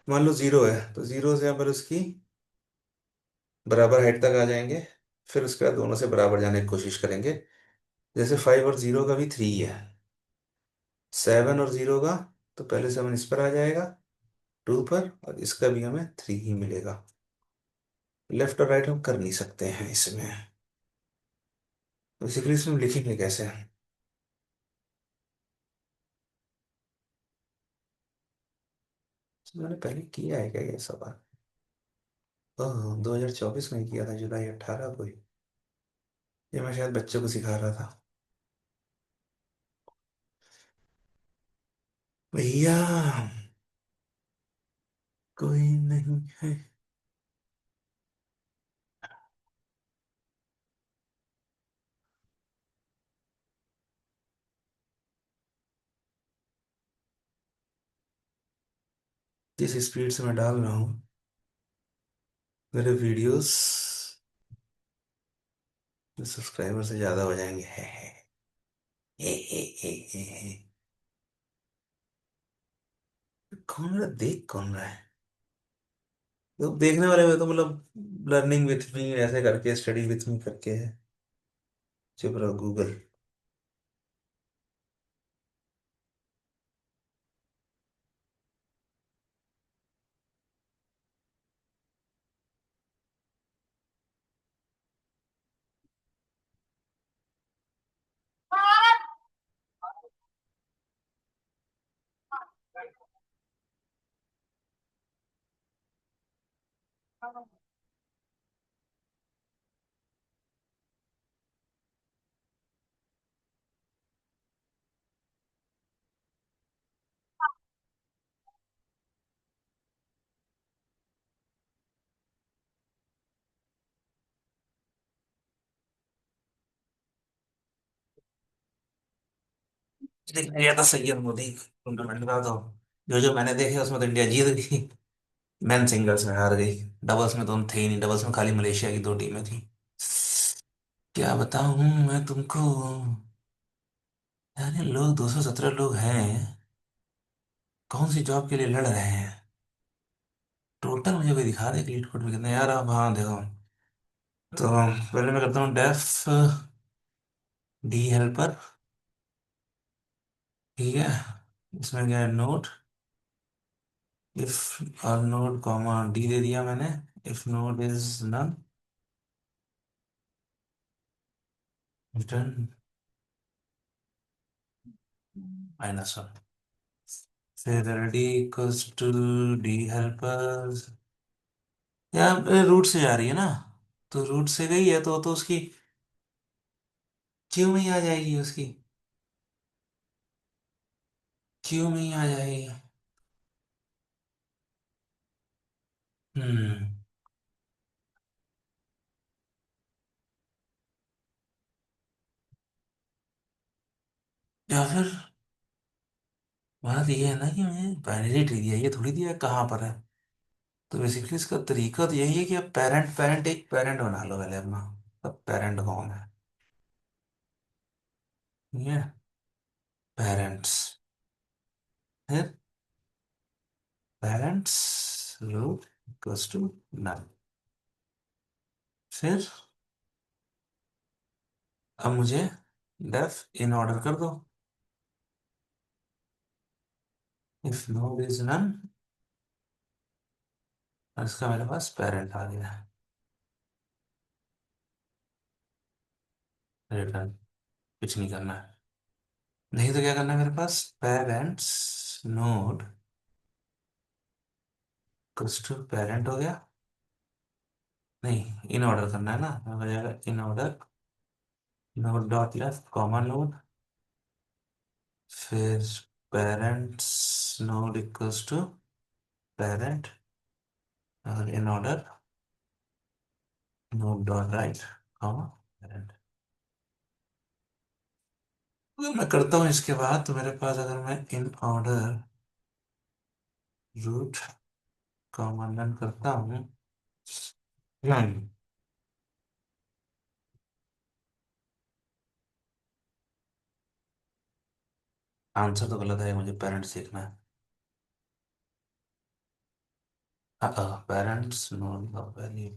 A: मान लो जीरो है तो जीरो से पर उसकी बराबर हाइट तक आ जाएंगे। फिर उसके बाद दोनों से बराबर जाने की कोशिश करेंगे। जैसे फाइव और जीरो का भी थ्री है, सेवन और जीरो का, तो पहले सेवन इस पर आ जाएगा टू पर, और इसका भी हमें थ्री ही मिलेगा। लेफ्ट और राइट हम कर नहीं सकते हैं इसमें। बेसिकली इसमें लिखेंगे कैसे? मैंने पहले किया है क्या ये सवाल? ओह, 2024 में किया था, जुलाई 18 को ही। ये मैं शायद बच्चों को सिखा रहा था। भैया, कोई नहीं है। जिस स्पीड से मैं डाल रहा हूँ मेरे वीडियोस, सब्सक्राइबर से ज्यादा हो जाएंगे। हे। कौन रहा, देख कौन रहा है? तो देखने वाले में तो मतलब लर्निंग विथ मी ऐसे करके, स्टडी विथ मी करके है। चुप रहो गूगल। देखने गया था सैयद मोदी टूर्नामेंट का, तो जो जो मैंने देखे उसमें तो इंडिया जीत गई। मैन सिंगल्स में हार गई। डबल्स में तो हम थे ही नहीं, डबल्स में खाली मलेशिया की दो टीमें थी। क्या बताऊं मैं तुमको। यार ये लोग 217 लोग हैं, कौन सी जॉब के लिए लड़ रहे हैं? टोटल मुझे कोई दिखा दे क्लीट कोड में कितने। यार अब हाँ देखो, तो पहले मैं करता हूँ डेफ डी हेल्पर। ठीक है, इसमें क्या है, नोट इफ और नोट कॉमा डी दे दिया मैंने। If not is none, return -1। फिर D equals to D helpers. यार रूट से जा रही है ना, तो रूट से गई है तो उसकी क्यू में ही आ जाएगी उसकी। क्यू में ही आ जाएगी। हम्म। या फिर बात ये है ना कि मैं बाइनरी ट्री दिया, ये थोड़ी दिया है कहाँ पर है। तो बेसिकली इसका तरीका तो यही है कि आप पेरेंट पेरेंट एक पेरेंट बना लो पहले अपना। अब पेरेंट कौन है? ये पेरेंट्स, फिर parents root equals to none. फिर अब मुझे डेफ इन ऑर्डर कर दो। इफ नोड इज नन, इसका मेरे पास पेरेंट आ गया। रिटर्न, कुछ नहीं करना है। नहीं तो क्या करना है मेरे पास, parents node equals to parent हो गया। नहीं, इन ऑर्डर करना है ना, हो जाएगा in order node dot left comma node. फिर parents node equals to parent, और in order node dot right comma parent. अगर मैं करता हूँ इसके बाद, तो मेरे पास अगर मैं in order root comma none करता हूँ। हम्म। आंसर तो गलत है, मुझे पेरेंट्स देखना है। Parents know value.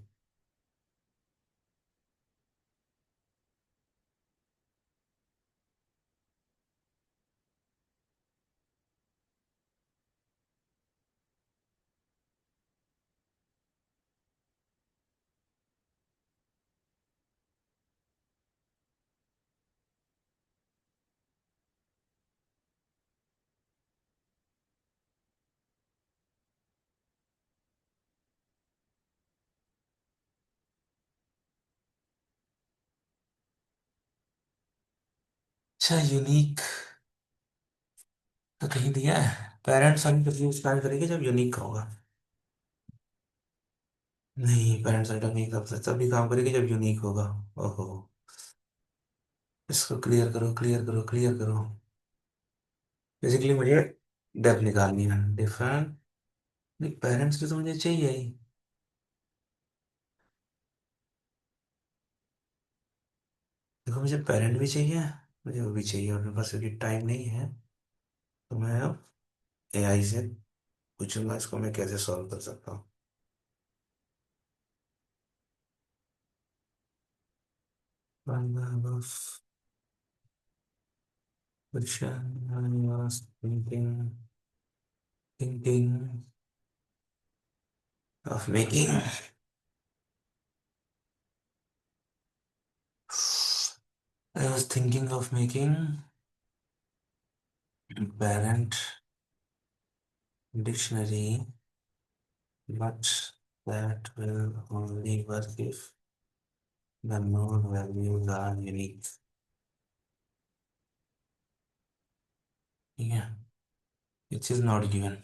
A: अच्छा, यूनिक तो कहीं दिया है। पेरेंट्स वाली तभी यूज काम करेगी जब यूनिक का होगा। नहीं, पेरेंट्स वाली नहीं कर सकता, तभी काम करेगी जब यूनिक होगा। ओहो। इसको क्लियर करो, क्लियर करो, क्लियर करो। बेसिकली मुझे डेफ निकालनी है, डिफरेंट। नहीं, पेरेंट्स की तो मुझे चाहिए ही। देखो, मुझे पेरेंट भी चाहिए, मुझे वो भी चाहिए, और मेरे पास अभी टाइम नहीं है। तो मैं अब एआई से पूछूंगा इसको मैं कैसे सॉल्व कर सकता हूँ। बस question I was thinking of making. I was thinking of making parent dictionary, but that will only work if the node values are unique. ठीक है, which is not given.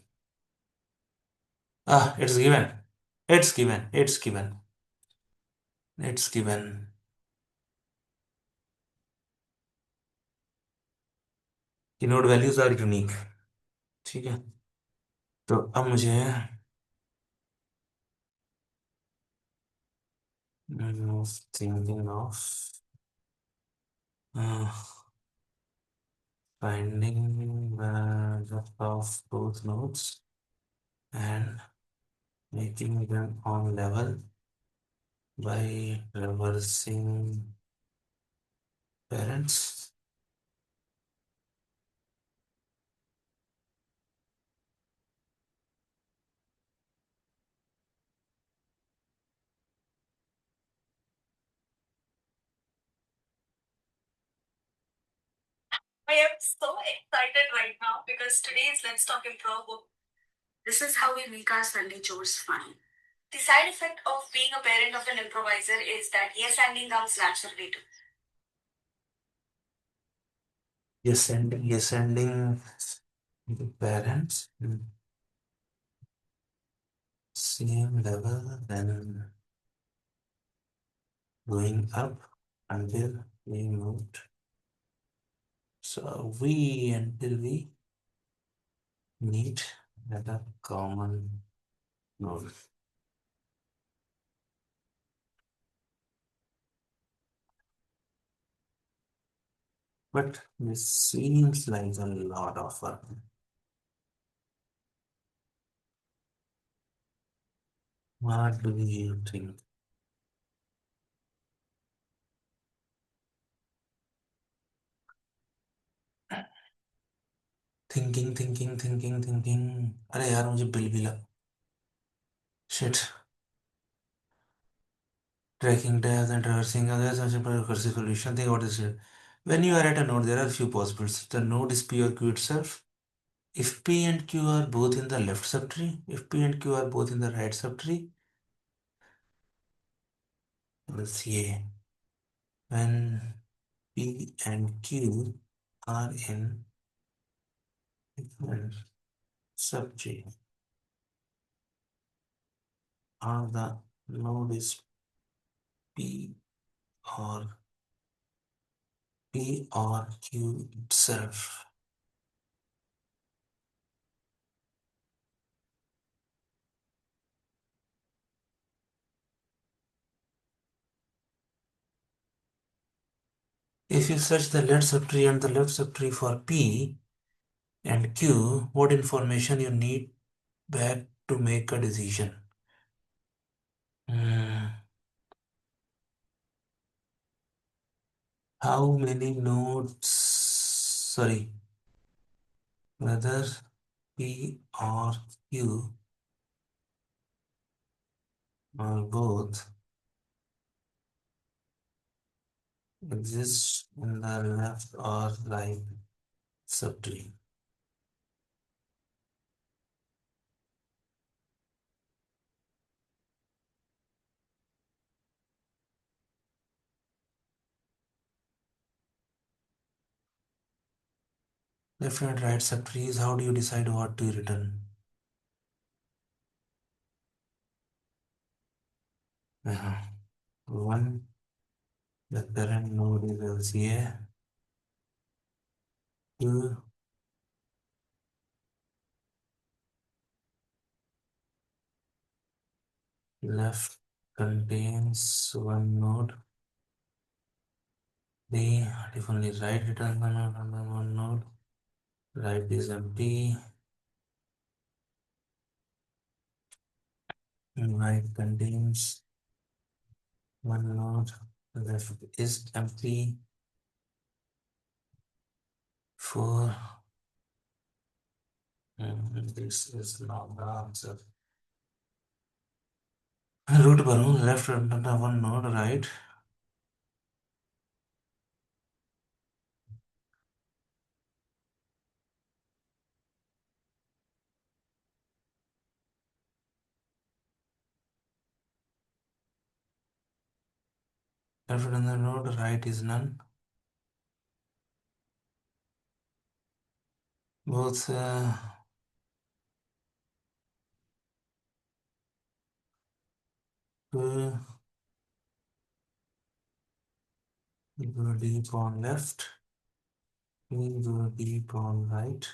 A: It's given. It's given. It's given. It's given. कि node values are unique. ठीक है, तो अब मुझे thinking of finding the depth of both nodes and making them on level by reversing parents.
B: I am so excited right now because today's Let's Talk Improv. This is how we make our Sunday chores fun. The side effect of being a parent of an improviser is that yes ending comes naturally too.
A: Yes, ending the parents same level, then going up until we moved. So we until we meet at a common node. But this seems like a lot of work. What do you think? Thinking. अरे यार, मुझे बिल भी लग। Shit. Tracking depth and traversing others are simple recursive solution. Think about this here. When you are at a node, there are few possibilities. The node is P or Q itself. If P and Q are both in the left subtree, if P and Q are both in the right subtree, let's see. When P and Q are in different subtree, or the node is P or P or Q itself. If you search the left subtree and the left subtree for P, And Q, what information you need back to make a decision. Hmm. How many nodes? Sorry, whether P or Q or both exist in the left or right subtree. Left and right subtrees, how do you decide what to return? Uh-huh. One, the current node is LCA. Two, left contains one node. Three, if only right returns one node. Right is empty. Right contains one node. Left is empty. Four. This is not the answer. Root भरूं left one node right. Left another node right is none. Both uh, go deep on left. We go deep on right.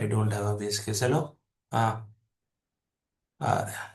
A: I don't have a base case. Hello? Ah, ah.